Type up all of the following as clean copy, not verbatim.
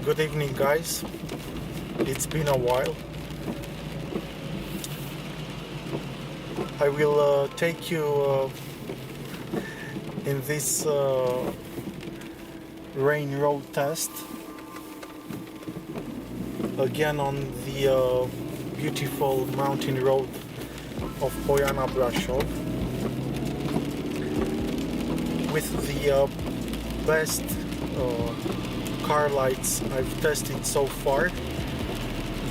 Good evening, guys. It's been a while. I will take you in this rain road test again on the beautiful mountain road of Poiana Brașov with the best car lights I've tested so far,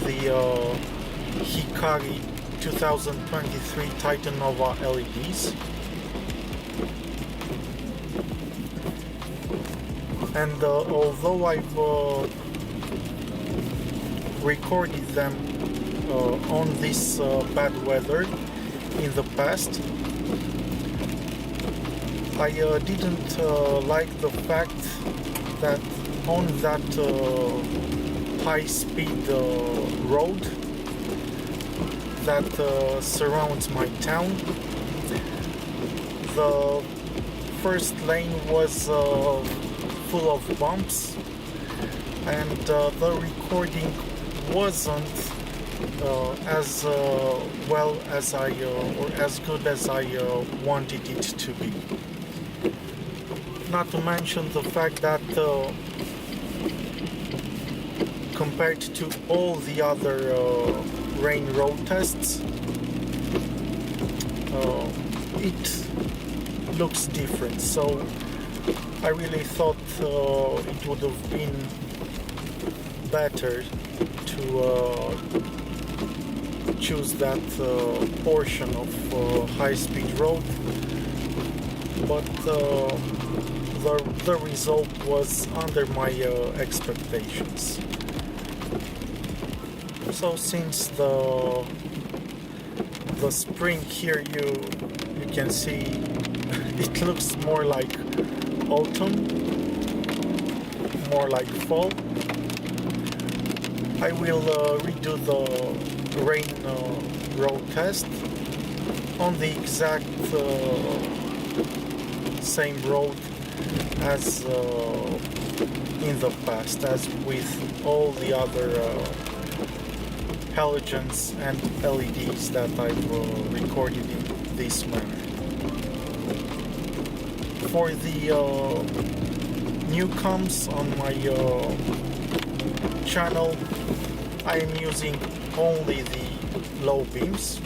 the HIKARI 2023 Titanova LEDs. And although I've recorded them on this bad weather in the past, I didn't like the fact that on that high-speed road that surrounds my town, the first lane was full of bumps, and the recording wasn't as well as or as good as I wanted it to be. Not to mention the fact that compared to all the other rain road tests, it looks different. So I really thought it would have been better to choose that portion of high-speed road, but the result was under my expectations. So since the spring here, you can see it looks more like autumn, more like fall. I will redo the rain road test on the exact same road as in the past, as with all the other halogens and LEDs that I've recorded in this manner. For the newcomers on my channel, I am using only the low beams,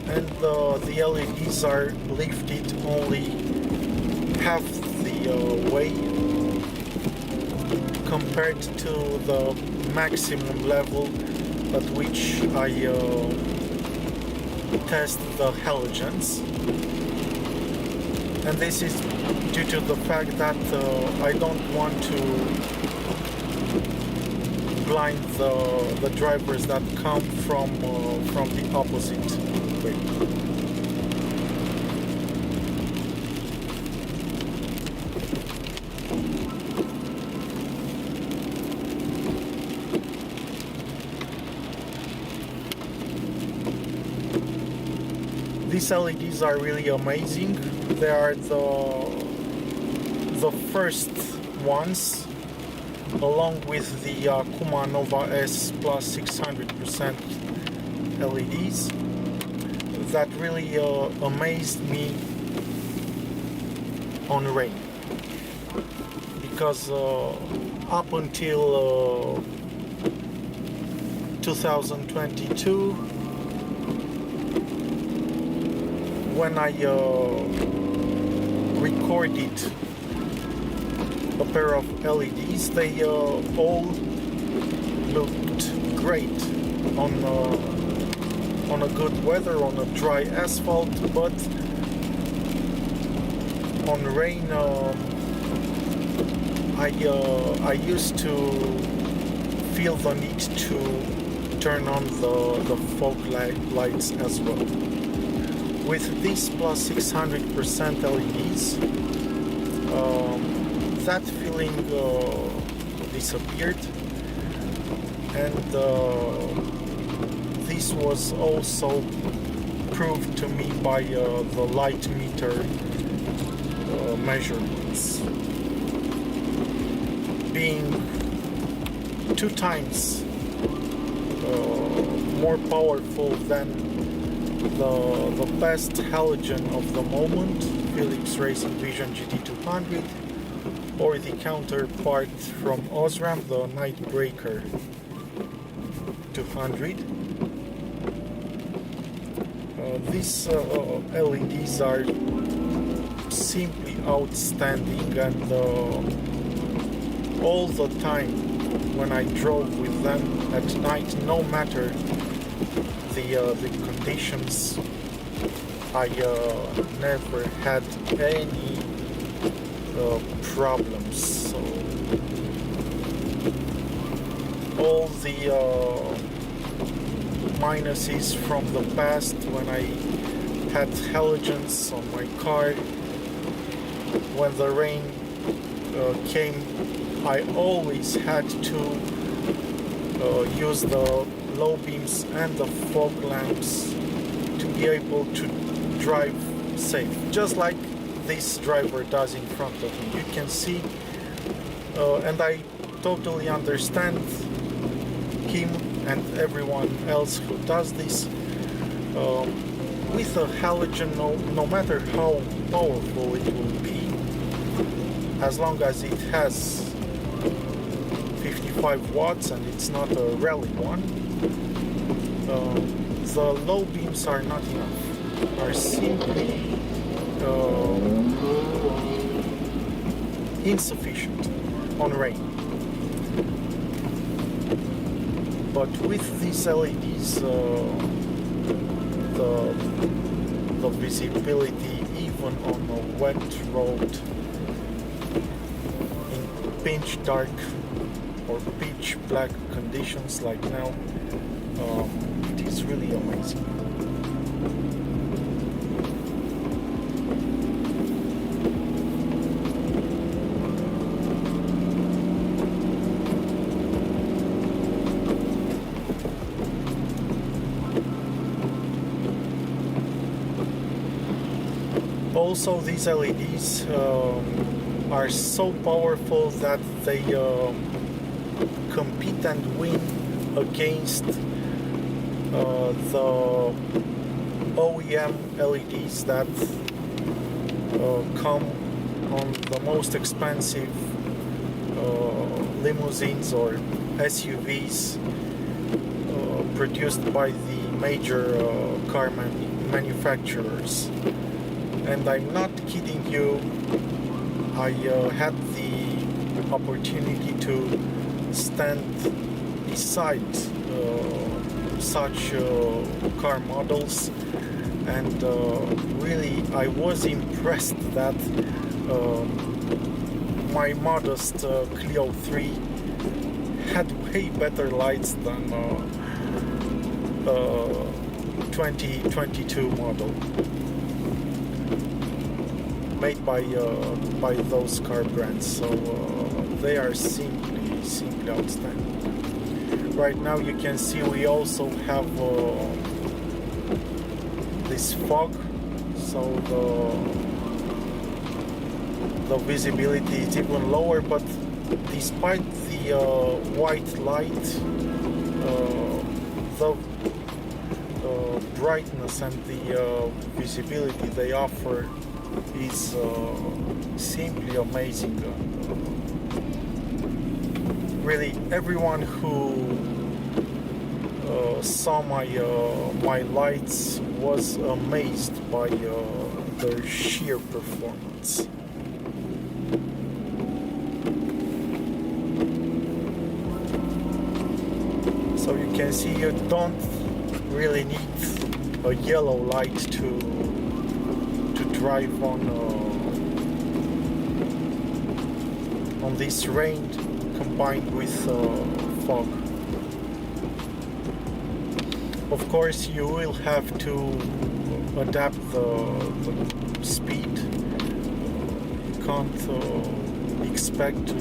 and the LEDs are lifted only half the way compared to the maximum level at which I test the halogens. And this is due to the fact that I don't want to blind the drivers that come from the opposite way. These LEDs are really amazing. They are the first ones, along with the Titanova S plus 600% LEDs, that really amazed me on rain. Because up until 2022, when I recorded a pair of LEDs, they all looked great on a good weather, on a dry asphalt, but on rain I used to feel the need to turn on the fog lights as well. With these plus 600% LEDs, that feeling disappeared, and this was also proved to me by the light meter measurements. being 2 times more powerful than the best halogen of the moment, Philips Racing Vision GT200, or the counterpart from Osram, the Nightbreaker 200. These LEDs are simply outstanding, and all the time when I drove with them at night, no matter the conditions, I never had any problems. So all the minuses from the past, when I had halogens on my car, when the rain came, I always had to use the low beams and the fog lamps to be able to drive safe, just like this driver does in front of me. You can see, and I totally understand him and everyone else who does this. With a halogen, no matter how powerful it will be, as long as it has 55 watts and it's not a rally one, the low beams are not enough, are simply insufficient on rain. But with these LEDs, the visibility, even on a wet road, in pitch dark or pitch black conditions like now, it is really amazing. Also, these LEDs are so powerful that they compete and win against the OEM LEDs that come on the most expensive limousines or SUVs produced by the major car manufacturers. And I'm not kidding you, I had the opportunity to stand beside such car models, and really I was impressed that my modest Clio 3 had way better lights than 2022 model made by those car brands. So they are simply outstanding. Right now you can see we also have this fog, so the visibility is even lower, but despite the white light, the brightness and the visibility they offer is simply amazing. Really, everyone who saw my lights was amazed by their sheer performance. So you can see you don't really need a yellow light to drive on this rain combined with fog. Of course, you will have to adapt the speed. You can't expect to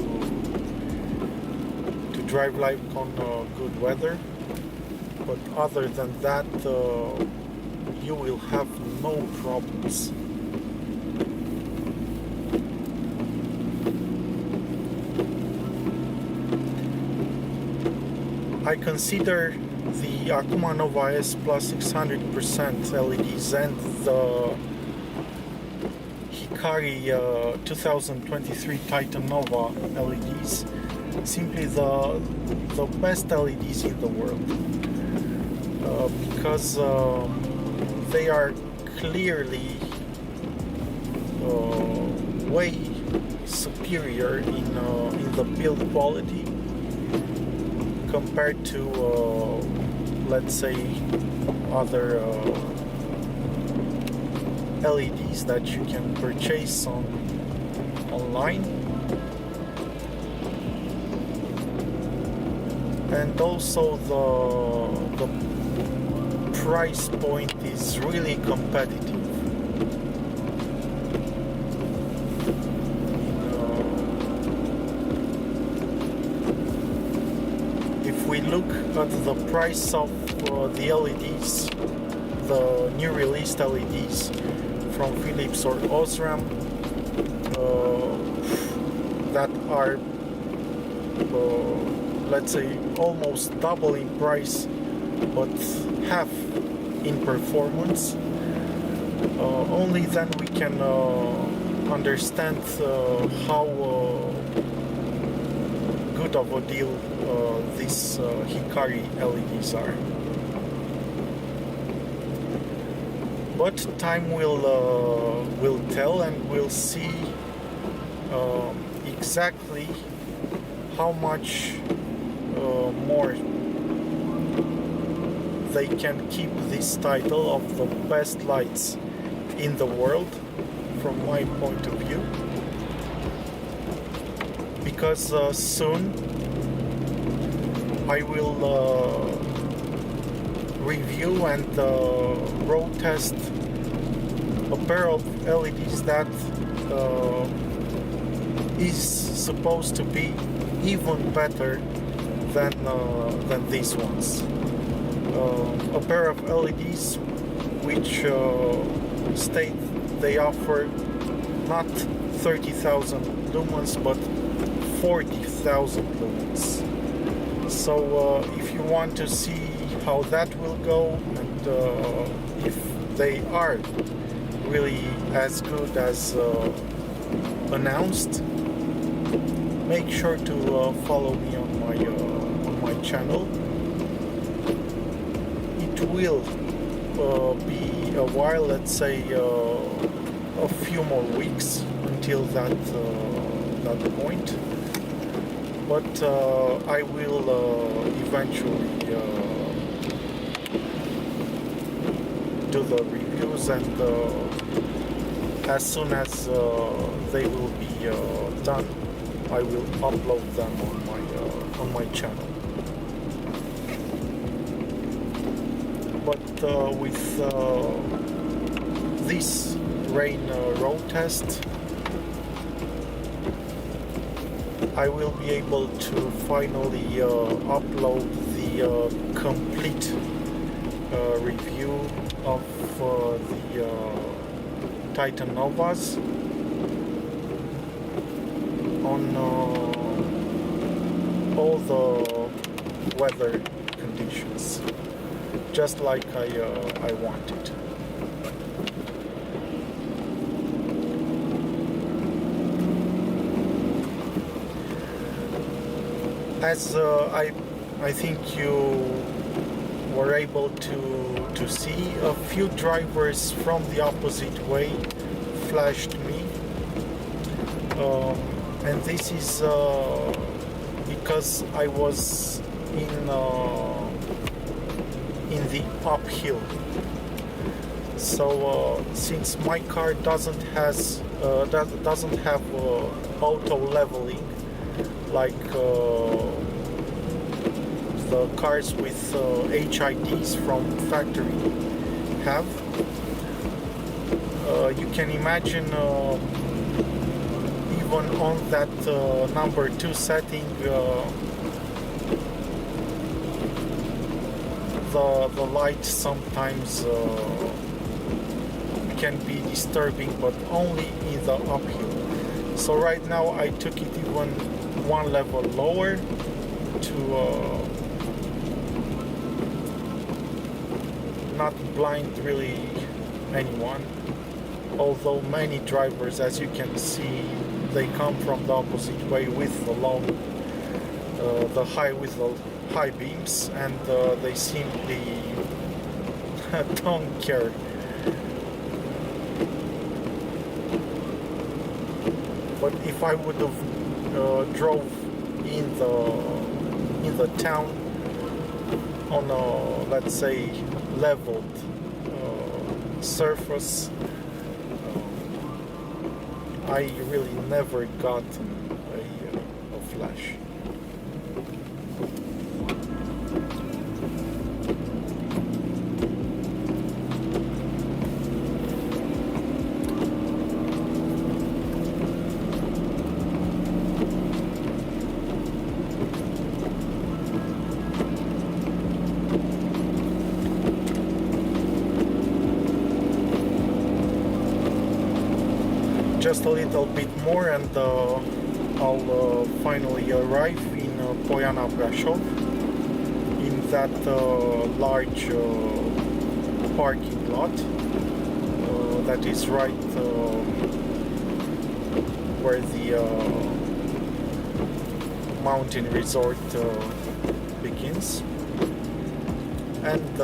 drive like on good weather, but other than that, you will have no problems. I consider the Akuma Nova S plus 600% LEDs and the HIKARI 2023 Titanova LEDs simply the best LEDs in the world, because they are clearly way superior in the build quality compared to let's say other LEDs that you can purchase online. And also the price point is really competitive. If we look at the price of the LEDs, the new released LEDs from Philips or Osram, that are let's say almost double in price but half in performance, only then we can understand how good of a deal these HIKARI LEDs are. But time will tell, and we'll see exactly how much more they can keep this title of the best lights in the world from my point of view, because soon I will review and road test a pair of LEDs that is supposed to be even better than these ones. A pair of LEDs which state they offer not 30,000 lumens but 40,000 lumens. So if you want to see how that will go, and if they are really as good as announced, make sure to follow me on my channel. It will be a while, let's say a few more weeks until that point, but I will eventually do the reviews, and as soon as they will be done, I will upload them on my channel. But with this rain road test, I will be able to finally upload the complete review of the Titanovas on all the weather conditions, just like I wanted. As I think you were able to see, a few drivers from the opposite way flashed me, and this is because I was in the uphill. So since my car doesn't have auto leveling like the cars with HIDs from factory have, you can imagine even on that number 2 setting, the light sometimes can be disturbing, but only in the uphill. So right now I took it even one level lower to not blind really anyone, although many drivers, as you can see, they come from the opposite way with the long the high beams, and they simply don't care. But if I would have drove in the town on a, let's say, leveled surface, I really never got a flash. Just a little bit more and I'll finally arrive in Poiana Brașov, in that large parking lot that is right where the mountain resort begins, and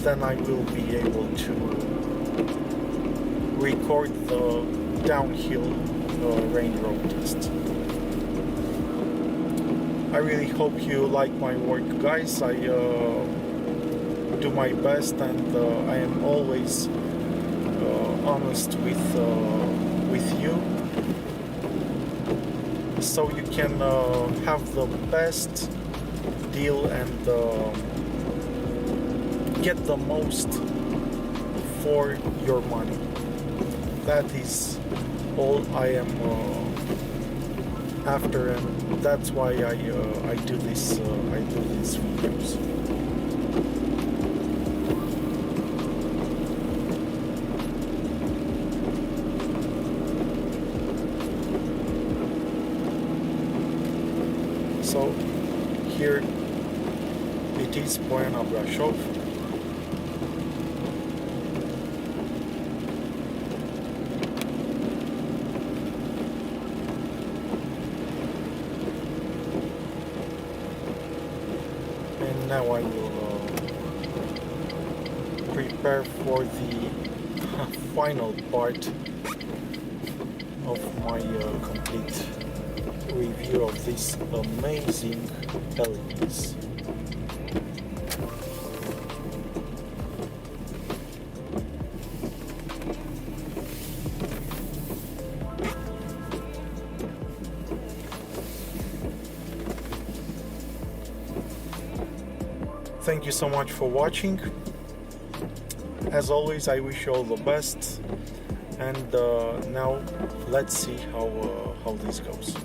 then I will be able to record the downhill rain road test. I really hope you like my work, guys. I do my best, and I am always honest with you, so you can have the best deal and get the most for your money. That is all I am after, and that's why I do this. I do these videos. So here it is, Poiana Brașov. Now I will prepare for the final part of my complete review of these amazing LEDs. Thank you so much for watching. As always, I wish you all the best, and now let's see how this goes.